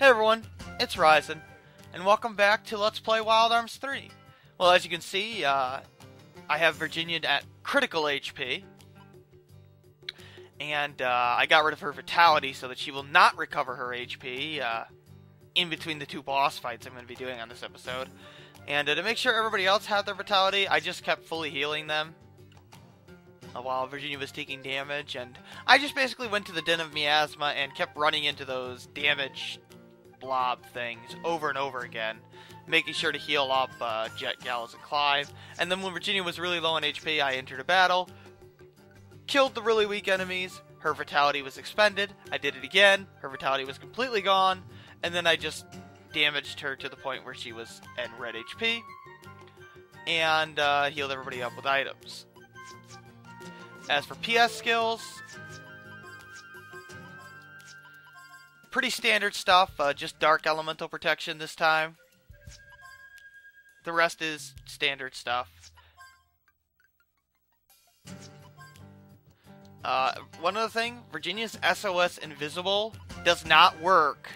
Hey everyone, it's Ryzen, and welcome back to Let's Play Wild Arms 3. Well, as you can see, I have Virginia at critical HP, and I got rid of her vitality so that she will not recover her HP in between the two boss fights I'm going to be doing on this episode. And to make sure everybody else had their vitality, I just kept fully healing them while Virginia was taking damage, and I just basically went to the Den of Miasma and kept running into those damage blob things over and over again, making sure to heal up Jet, Gallows, and Clive. And then when Virginia was really low on HP, I entered a battle, killed the really weak enemies, her vitality was expended, I did it again, her vitality was completely gone, and then I just damaged her to the point where she was at red HP, and healed everybody up with items. As for PS skills, pretty standard stuff, just Dark Elemental Protection this time. The rest is standard stuff. One other thing, Virginia's SOS Invisible does not work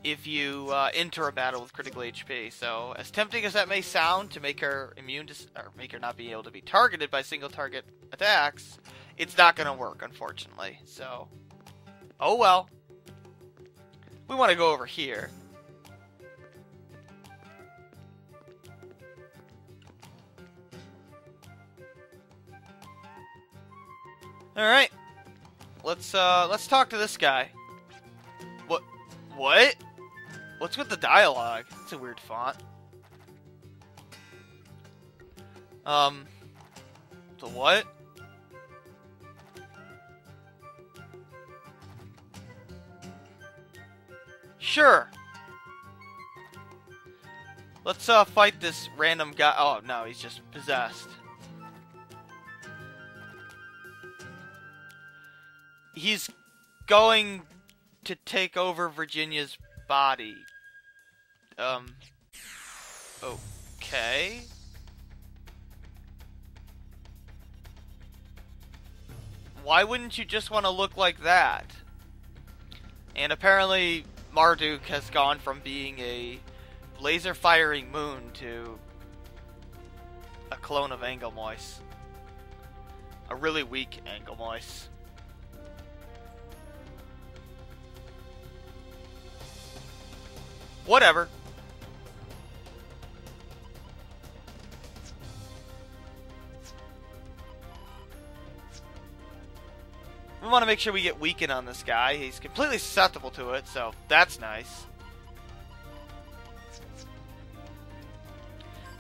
if you enter a battle with critical HP. So, as tempting as that may sound to make her immune to, or make her not be able to be targeted by single target attacks, it's not going to work, unfortunately. So, oh well. We want to go over here. All right. Let's talk to this guy. What? What's with the dialogue? It's a weird font. The what? Sure. Let's fight this random guy. Oh no, he's just possessed. He's going to take over Virginia's body. Okay. Why wouldn't you just want to look like that? And apparently Marduk has gone from being a laser-firing moon to a clone of Angelmois. A really weak Angelmois. Whatever. We want to make sure we get weakened on this guy. He's completely susceptible to it, so that's nice.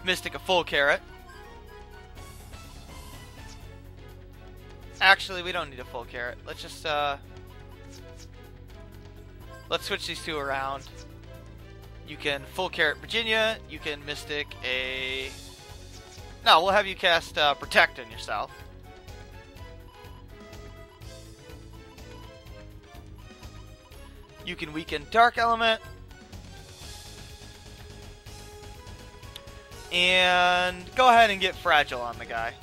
Mystic a full carrot. Actually, we don't need a full carrot. Let's just, let's switch these two around. You can full carrot Virginia. You can Mystic a... No, we'll have you cast Protect on yourself. You can weaken Dark Element. And go ahead and get Fragile on the guy.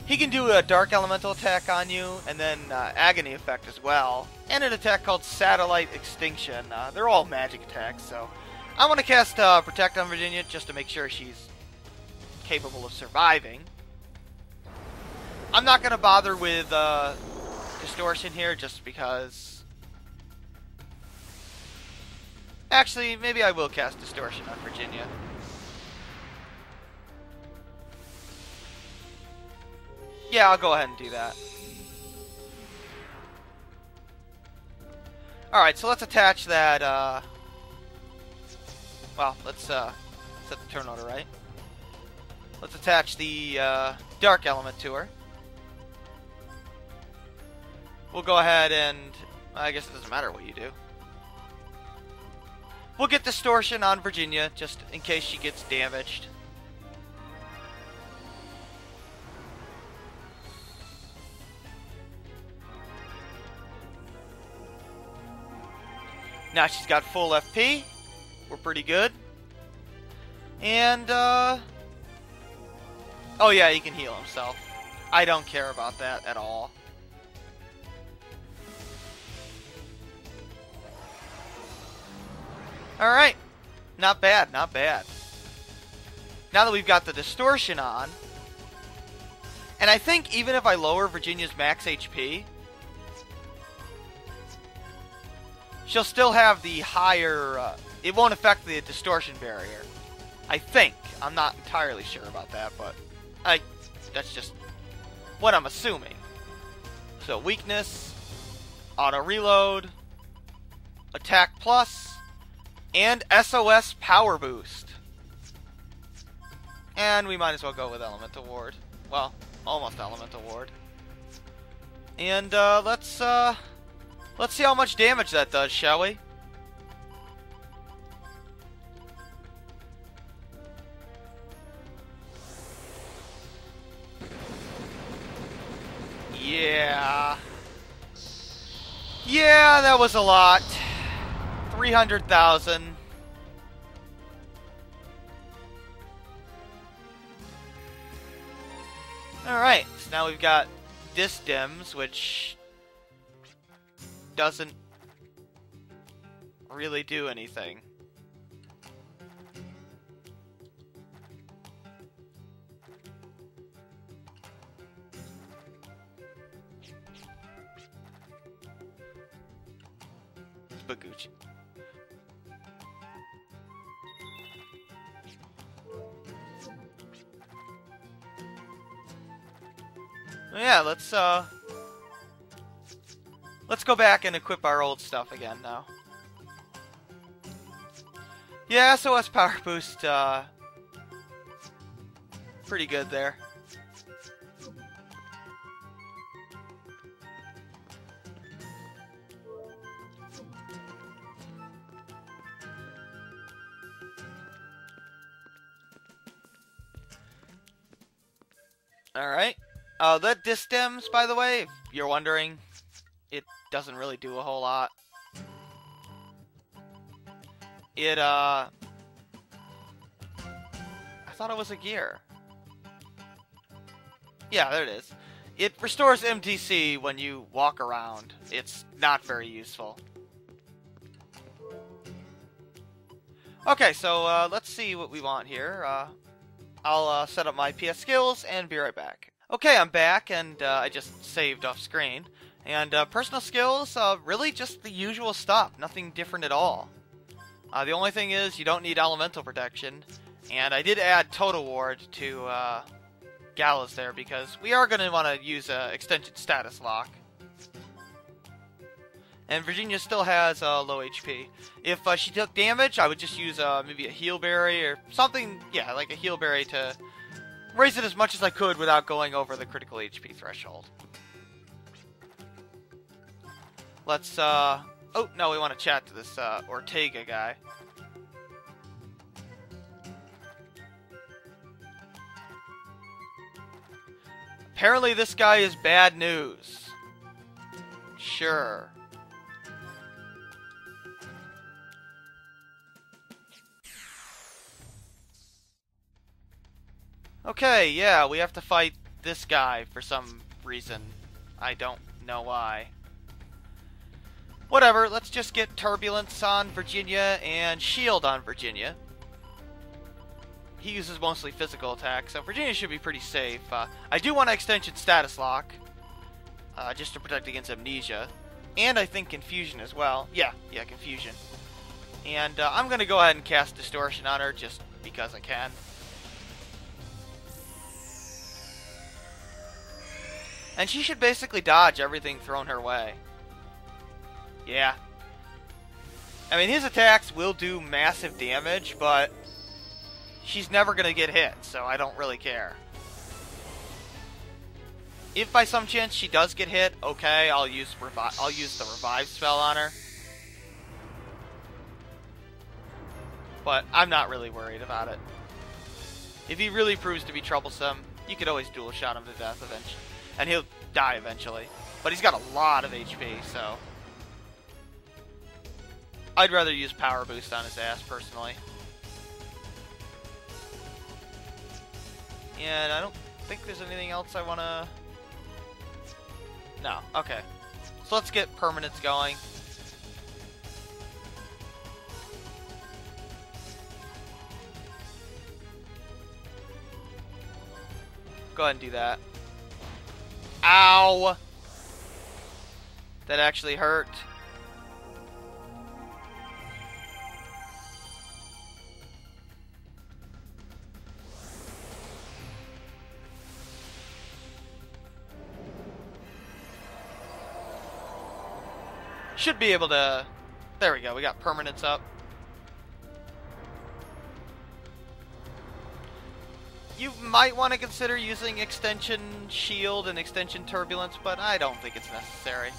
He can do a Dark Elemental attack on you, and then Agony effect as well. And an attack called Satellite Extinction. They're all magic attacks, so... I want to cast Protect on Virginia just to make sure she's capable of surviving. I'm not going to bother with Distortion here, just because... Actually, maybe I will cast Distortion on Virginia. Yeah, I'll go ahead and do that. Alright, so let's attach that, well, let's set the turn order right. Let's attach the Dark Element to her. We'll go ahead and... I guess it doesn't matter what you do. We'll get Distortion on Virginia, just in case she gets damaged. Now she's got full FP. We're pretty good. And, oh yeah, he can heal himself. I don't care about that at all. Alright. Not bad, not bad. Now that we've got the distortion on, and I think even if I lower Virginia's max HP, she'll still have the higher, it won't affect the distortion barrier. I think. I'm not entirely sure about that, but that's just what I'm assuming. So weakness, auto reload, attack plus, and SOS power boost. And we might as well go with Elemental Ward. Well, almost Elemental Ward. And let's see how much damage that does, shall we? Yeah. Yeah, that was a lot. 300,000. Alright, so now we've got this Dims, which doesn't really do anything. Baguchi. Yeah, let's go back and equip our old stuff again now. Yeah, SOS power boost, pretty good there. Alright. That Distems, by the way, if you're wondering, it doesn't really do a whole lot. It, I thought it was a gear. Yeah, there it is. It restores MTC when you walk around. It's not very useful. Okay, so, let's see what we want here. I'll set up my PS skills and be right back. Okay, I'm back, and I just saved off screen. And personal skills, really just the usual stuff. Nothing different at all. The only thing is you don't need elemental protection. And I did add Total Ward to Gallus there because we are going to want to use extension status lock. And Virginia still has low HP. If she took damage, I would just use maybe a heal berry or something, yeah, like a heal berry to raise it as much as I could without going over the critical HP threshold. Let's, oh, no, we want to chat to this Ortega guy. Apparently this guy is bad news. Sure. Okay, yeah, we have to fight this guy for some reason. I don't know why. Whatever, let's just get Turbulence on Virginia and Shield on Virginia. He uses mostly physical attacks, so Virginia should be pretty safe. I do want to extension status lock, just to protect against amnesia. And I think confusion as well. Yeah, confusion. And I'm going to go ahead and cast distortion on her just because I can. And she should basically dodge everything thrown her way. Yeah. I mean, his attacks will do massive damage, but she's never going to get hit, so I don't really care. If by some chance she does get hit, okay, I'll use the revive spell on her. But I'm not really worried about it. If he really proves to be troublesome, you could always dual shot him to death eventually. And he'll die eventually. But he's got a lot of HP, so I'd rather use power boost on his ass, personally. And I don't think there's anything else I want to... No, okay. So let's get permanents going. Go ahead and do that. Ow! That actually hurt. Should be able to... There we go, we got permanence up. You might want to consider using Extension Shield and Extension Turbulence, but I don't think it's necessary.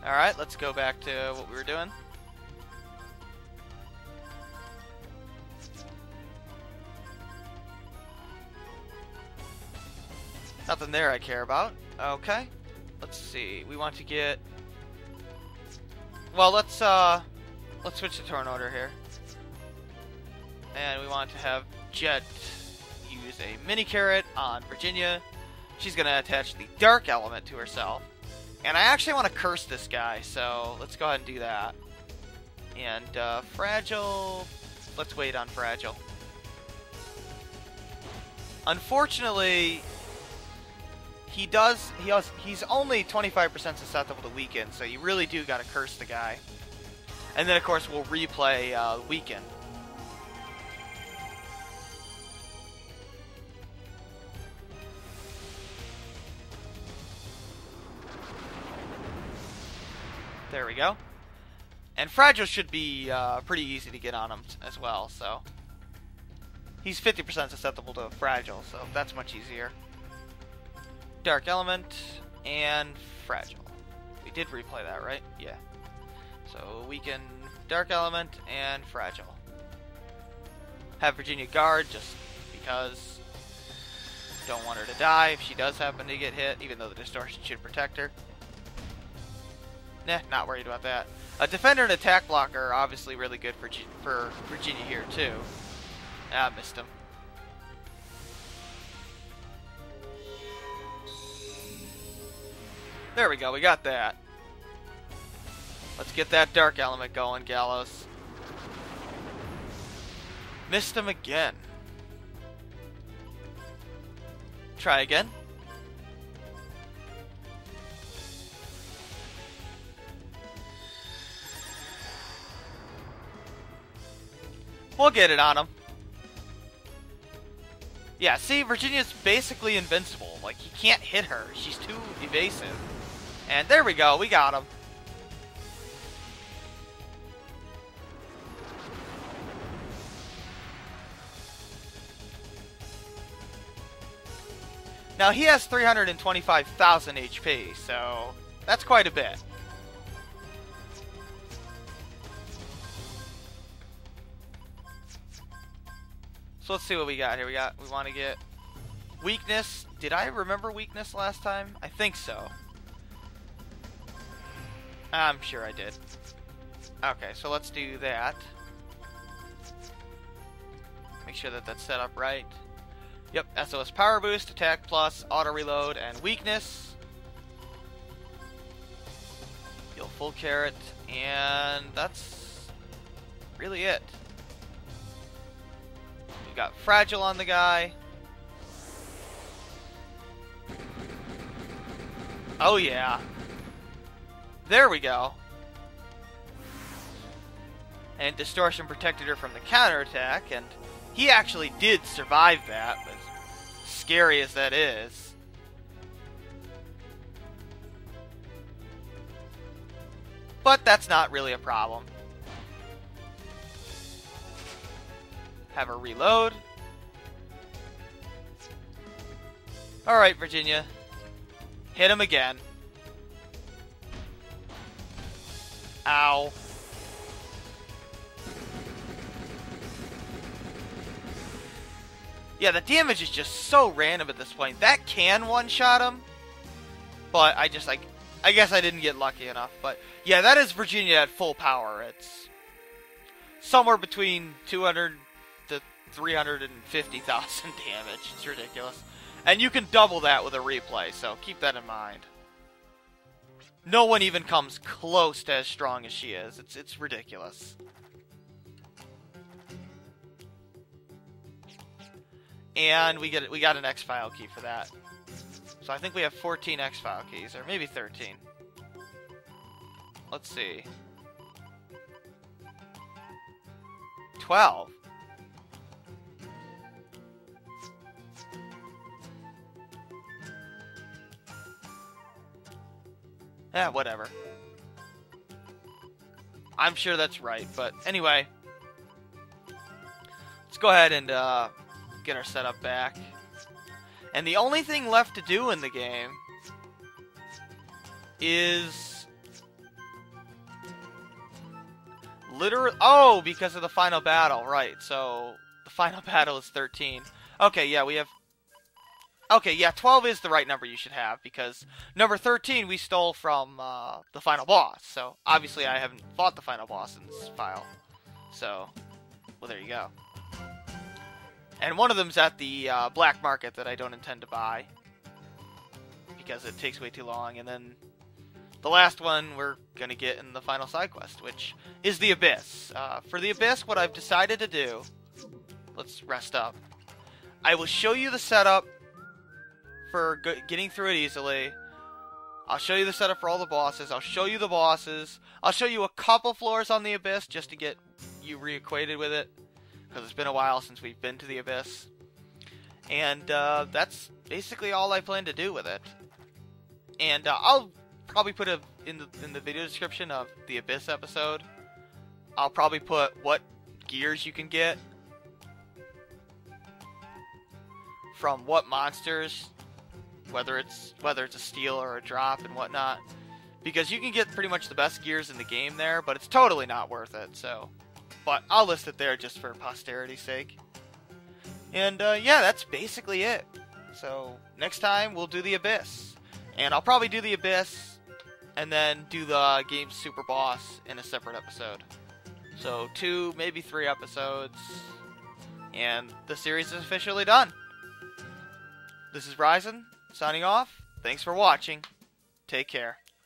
Alright, let's go back to what we were doing. Nothing there I care about. Okay. Let's see. We want to get... Well, let's switch the turn order here. And we want to have Jet use a mini carrot on Virginia. She's going to attach the dark element to herself. And I actually want to curse this guy, so let's go ahead and do that. And Fragile... Let's wait on Fragile. Unfortunately... He's only 25% susceptible to weaken, so you really do gotta curse the guy. And then, of course, we'll replay weaken. There we go. And Fragile should be pretty easy to get on him as well, so... He's 50% susceptible to Fragile, so that's much easier. Dark Element and Fragile. We did replay that, right? Yeah. So weaken Dark Element and Fragile. Have Virginia guard just because don't want her to die if she does happen to get hit, even though the distortion should protect her. Nah, not worried about that. A defender and attack blocker are obviously really good for Virginia here too. Ah, missed him. There we go, we got that. Let's get that dark element going, Gallows. Missed him again. Try again. We'll get it on him. Yeah, see, Virginia's basically invincible. Like, he can't hit her. She's too evasive. And there we go, we got him. Now, he has 325,000 HP, so that's quite a bit. So let's see what we got here. We want to get weakness. Did I remember weakness last time? I think so. I'm sure I did. Okay, so let's do that. Make sure that that's set up right. Yep, SOS Power Boost, Attack Plus, Auto Reload, and Weakness. Heal full carrot, and that's really it. We've got Fragile on the guy. Oh yeah. There we go. And Distortion protected her from the counterattack, and he actually did survive that, as scary as that is. But that's not really a problem. Have her reload. Alright, Virginia. Hit him again. Ow. Yeah, the damage is just so random at this point. That can one-shot him, but I guess I didn't get lucky enough. But yeah, that is Virginia at full power. It's somewhere between 200 to 350,000 damage. It's ridiculous. And you can double that with a replay, so keep that in mind. No one even comes close to as strong as she is. It's ridiculous. And we got an X-File key for that. So I think we have 14 X-File keys, or maybe 13. Let's see. 12. Yeah, whatever. I'm sure that's right, but anyway. Let's go ahead and get our setup back. And the only thing left to do in the game is literally... Oh, because of the final battle, right. So, the final battle is 13. Okay, yeah, we have... Okay, yeah, 12 is the right number you should have, because number 13 we stole from the final boss. So, obviously I haven't fought the final boss in this file. So, well, there you go. And one of them's at the black market that I don't intend to buy, because it takes way too long. And then the last one we're going to get in the final side quest, which is the Abyss. For the Abyss, what I've decided to do... Let's rest up. I will show you the setup for getting through it easily. I'll show you the setup for all the bosses. I'll show you the bosses. I'll show you a couple floors on the Abyss just to get you reacquainted with it, because it's been a while since we've been to the Abyss. And that's basically all I plan to do with it. And I'll probably put in the video description of the Abyss episode, I'll probably put what gears you can get from what monsters, whether it's a steal or a drop and whatnot, because you can get pretty much the best gears in the game there, but it's totally not worth it. So, but I'll list it there just for posterity's sake. And yeah, that's basically it. So next time we'll do the Abyss, and I'll probably do the Abyss and then do the game's super boss in a separate episode. So 2, maybe 3 episodes, and the series is officially done. This is Ryzen, signing off. Thanks for watching. Take care.